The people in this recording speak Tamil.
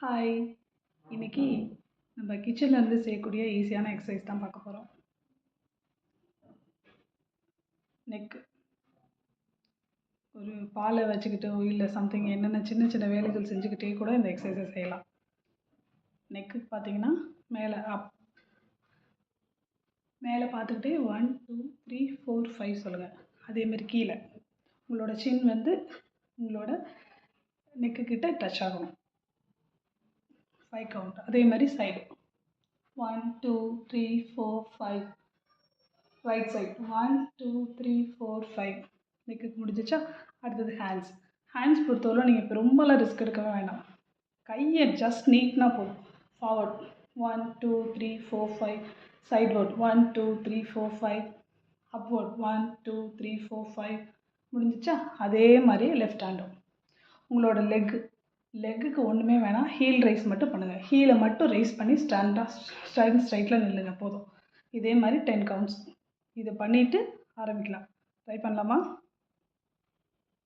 ஹாய்! இன்னைக்கு நம்ம கிச்சன்ல இருந்து செய்யக்கூடிய ஈஸியான எக்ஸர்சைஸ் தான் பார்க்க போறோம். நெக் ஒரு பாலை வச்சுக்கிட்டோ இல்லை சம்திங் என்னென்ன சின்ன சின்ன வேலைகள் செஞ்சுக்கிட்டே கூட இந்த எக்ஸசைஸை செய்யலாம். நெக்கு பார்த்தீங்கன்னா மேலே பார்த்துக்கிட்டே 1 2 3 4 5 சொல்லுங்கள். அதேமாதிரி கீழே உங்களோட சின் வந்து உங்களோட நெக்கு கிட்ட டச் ஆகணும். 5 கவுண்ட். அதே மாதிரி சைடு 1 2 3 4 5. Right side 1 2 3 4 5. நெக்கு முடிஞ்சிச்சா? அடுத்தது ஹேண்ட்ஸ் பொறுத்தவரை நீங்கள் இப்போ ரொம்பலாம் ரிஸ்க் எடுக்கவே வேண்டாம். கையை ஜஸ்ட் நீட்னா போதும். ஃபார்வர்ட் 1 2 3 4 5. சைட்வர்ட் 1 2 3 4 5. அப்வர்ட் 1 2 3 4 5. முடிஞ்சிச்சா? அதே மாதிரி லெஃப்ட் ஹேண்டும். உங்களோட லெக்குக்கு ஒன்றுமே வேணாம், ஹீல் ரைஸ் மட்டும் பண்ணுங்கள். ஹீலை மட்டும் ரைஸ் பண்ணி ஸ்ட்ரைட்டில் நில்லுங்க போதும். இதே மாதிரி 10 கவுண்ட்ஸ். இதை பண்ணிவிட்டு ஆரம்பிக்கலாம். ட்ரை பண்ணலாமா?